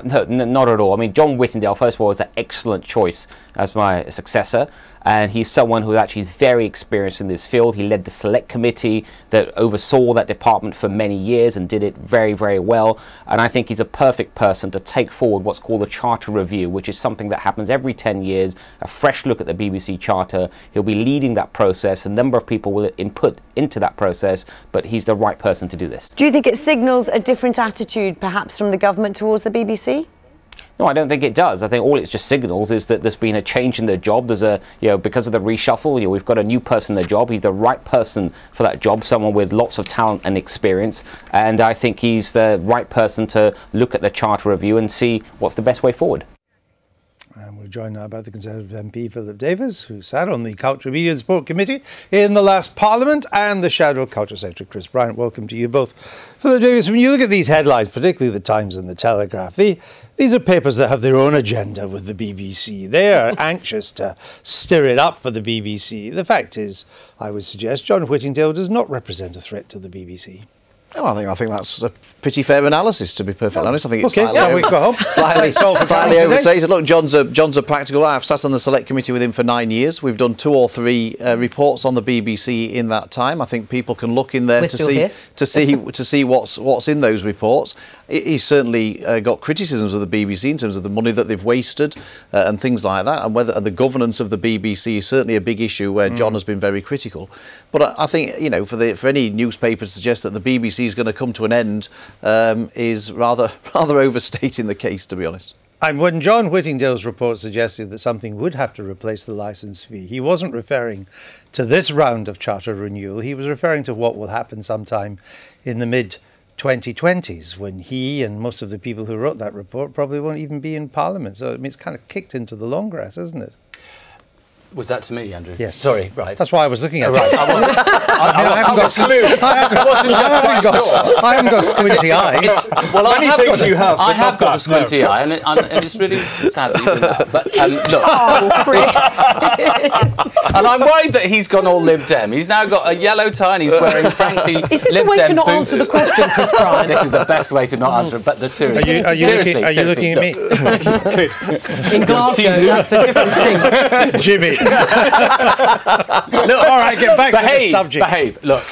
No, not at all. I mean, John Whittingdale, first of all, is an excellent choice as my successor. And he's someone who actually is very experienced in this field. He led the select committee that oversaw that department for many years and did it very, very well. And I think he's a perfect person to take forward what's called a charter review, which is something that happens every 10 years, a fresh look at the BBC charter. He'll be leading that process. A number of people will input into that process, but he's the right person to do this. Do you think it signals a different attitude, perhaps, from the government towards the BBC? No, I don't think it does. I think all it just signals is that there's been a change in the job. There's a, because of the reshuffle, we've got a new person in the job. He's the right person for that job, someone with lots of talent and experience. And I think he's the right person to look at the charter review and see what's the best way forward. And we're joined now by the Conservative MP, Philip Davies, who sat on the Culture, Media and Sport Committee in the last Parliament, and the Shadow Culture Secretary, Chris Bryant. Welcome to you both. Philip Davies, when you look at these headlines, particularly the Times and the Telegraph, these are papers that have their own agenda with the BBC. They are anxious to stir it up for the BBC. The fact is, I would suggest, John Whittingdale does not represent a threat to the BBC. Oh, I think that's a pretty fair analysis, to be perfectly honest. I think it's slightly overstated. Look, John's a practical guy. I've sat on the select committee with him for 9 years. We've done 2 or 3 reports on the BBC in that time. I think people can look in there to see what's in those reports. He's certainly got criticisms of the BBC in terms of the money that they've wasted and things like that, and the governance of the BBC is certainly a big issue where John has been very critical. But I think for any newspaper to suggest that the BBC is going to come to an end is rather overstating the case, to be honest. And when John Whittingdale's report suggested that something would have to replace the licence fee, he wasn't referring to this round of charter renewal. He was referring to what will happen sometime in the mid-2020s, when he and most of the people who wrote that report probably won't even be in Parliament. So I mean, it's kind of kicked into the long grass, isn't it? Was that to me, Andrew? Yes. Sorry, right. That's why I was looking at it. Right. I haven't got squinty eyes. Well, I have got a squinty eye, and it's really sad that you do that. But look. And I'm worried that he's gone all Lib Dem. He's now got a yellow tie and he's wearing, frankly, Is this the way to not answer the question, Chris Bryant? This is the best way to not answer it, but seriously. Are you looking at me? Good. In Glasgow, that's a different thing. Jimmy. Look, all right, get back to the subject. Behave. Look,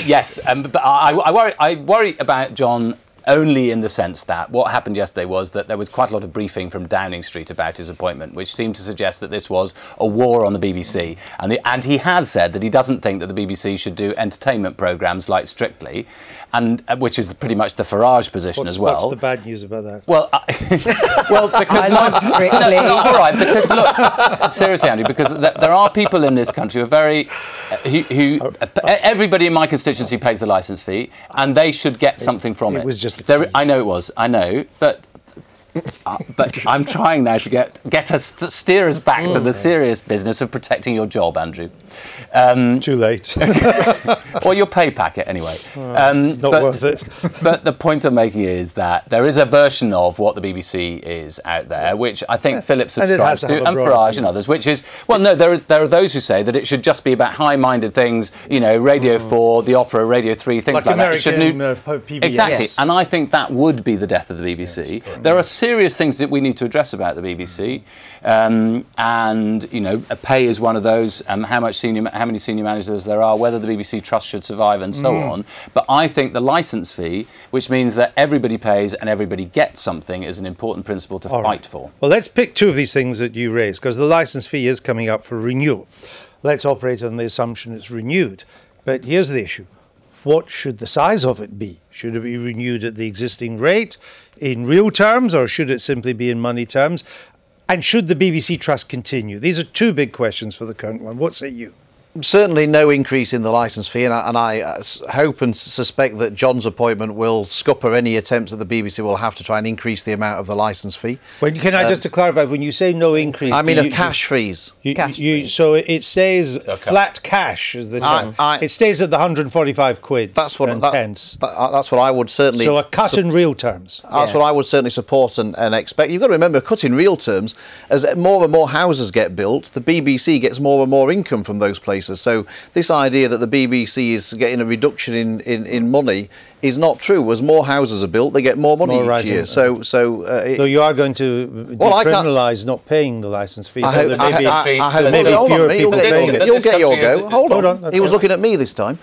yes, but I worry about John only in the sense that what happened yesterday was that there was quite a lot of briefing from Downing Street about his appointment, which seemed to suggest that this was a war on the BBC. And he has said that he doesn't think that the BBC should do entertainment programmes like Strictly, and which is pretty much the Farage position as well. What's the bad news about that? Well, because all right, because look, seriously, Andy, because there are people in this country who are very, everybody in my constituency pays the licence fee, and they should get something from it. It was just I know it was. I know, but I'm trying now to get us to steer us back to the serious business of protecting your job, Andrew. Too late. Or your pay packet, anyway. It's not worth it. But the point I'm making is that there is a version of what the BBC is out there, which I think Philip subscribes to, and Farage and others, which is, well, no, there are those who say that it should just be about high-minded things, Radio 4, the Opera, Radio 3, things like that. PBS. Exactly, and I think that would be the death of the BBC. Yes, there are serious things that we need to address about the BBC, and pay is one of those. How many senior managers there are, whether the BBC Trust should survive, and so on. But I think the licence fee, which means that everybody pays and everybody gets something, is an important principle to fight for. Well, let's pick 2 of these things that you raised, because the licence fee is coming up for renewal. Let's operate on the assumption it's renewed. But here's the issue. What should the size of it be? Should it be renewed at the existing rate in real terms, or should it simply be in money terms? And should the BBC Trust continue? These are 2 big questions for the current one. What say you? Certainly no increase in the licence fee, and I hope and suspect that John's appointment will scupper any attempts that the BBC will have to try and increase the amount of the licence fee. Can I just to clarify, when you say no increase... I mean cash fees. So it stays flat cash, is the term. It stays at the 145 quid. That's what I would certainly... So a cut in real terms. That's what I would certainly support and expect. You've got to remember, cut in real terms, as more and more houses get built, the BBC gets more and more income from those places prices. So this idea that the BBC is getting a reduction in money is not true. As more houses are built, they get more money each year. So you are going to decriminalise not paying the licence fee. I hope maybe fewer people paying it. You'll get your go. Hold on. He was looking at me this time.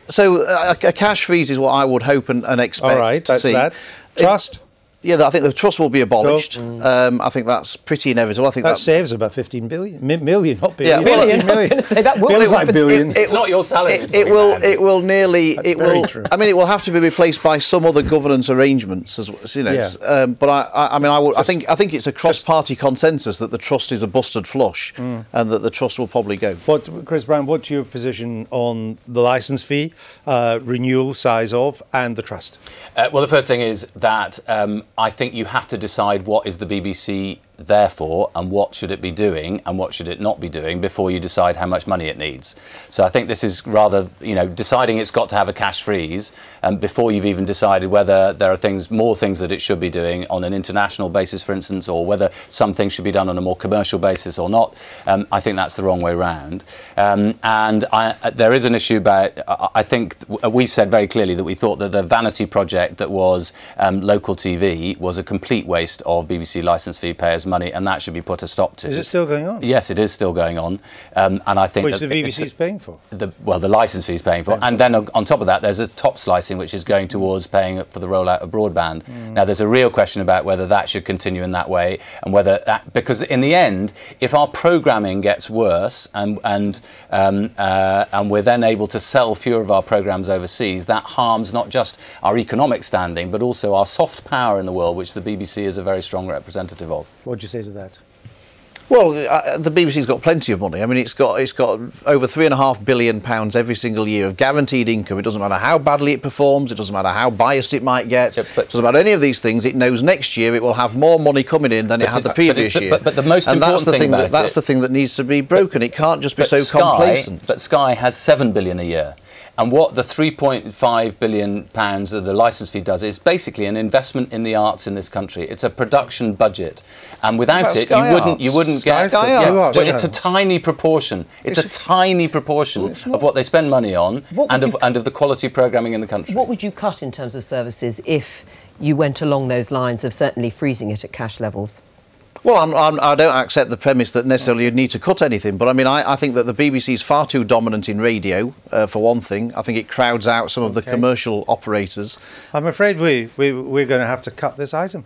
So a cash freeze is what I would hope and expect to see. That. Trust? Yeah, I think the trust will be abolished. I think that's pretty inevitable. I think that saves about 15 million, not billion. Yeah, billion. I was going to say that will feels like billion. It's not your salary. It will nearly. That's very true. I mean, it will have to be replaced by some other governance arrangements, as you know. Yeah. But I think it's a cross-party consensus that the trust is a busted flush, and that the trust will probably go. Chris Brown, what's your position on the licence fee, renewal, size of, and the trust? Well, the first thing is that I think you have to decide what is the BBC there for, and what should it be doing and what should it not be doing before you decide how much money it needs. So I think this is rather, deciding it's got to have a cash freeze before you've even decided whether there are more things that it should be doing on an international basis, for instance, or whether some things should be done on a more commercial basis or not. I think that's the wrong way round. There is an issue about, I think we said very clearly that we thought that the vanity project that was local TV was a complete waste of BBC licence fee payers' money, and that should be put a stop to. Is it still going on? Yes, it is still going on, and I think which the BBC is paying for. The licence fee is paying for, and then on top of that, there's a top slicing which is going towards paying for the rollout of broadband. Now, there's a real question about whether that should continue in that way, and whether that, because in the end, if our programming gets worse and we're then able to sell fewer of our programmes overseas, that harms not just our economic standing but also our soft power in the world, which the BBC is a very strong representative of. What would you say to that? Well, the BBC's got plenty of money. I mean, it's got over £3.5 billion every single year of guaranteed income. It doesn't matter how badly it performs. It doesn't matter how biased it might get. It doesn't matter any of these things. It knows next year it will have more money coming in than it had the previous year. But the most important thing about that's the thing that needs to be broken. It can't just be so complacent. But Sky has £7 billion a year. And what the £3.5 billion of the licence fee does is basically an investment in the arts in this country. It's a production budget, and without it, you wouldn't get. But it's a tiny proportion. It's a tiny proportion of what they spend money on, and of the quality programming in the country. What would you cut in terms of services if you went along those lines of certainly freezing it at cash levels? Well, I don't accept the premise that necessarily you'd need to cut anything, but I mean, I think that the BBC is far too dominant in radio, for one thing. I think it crowds out some of the commercial operators. I'm afraid we're going to have to cut this item.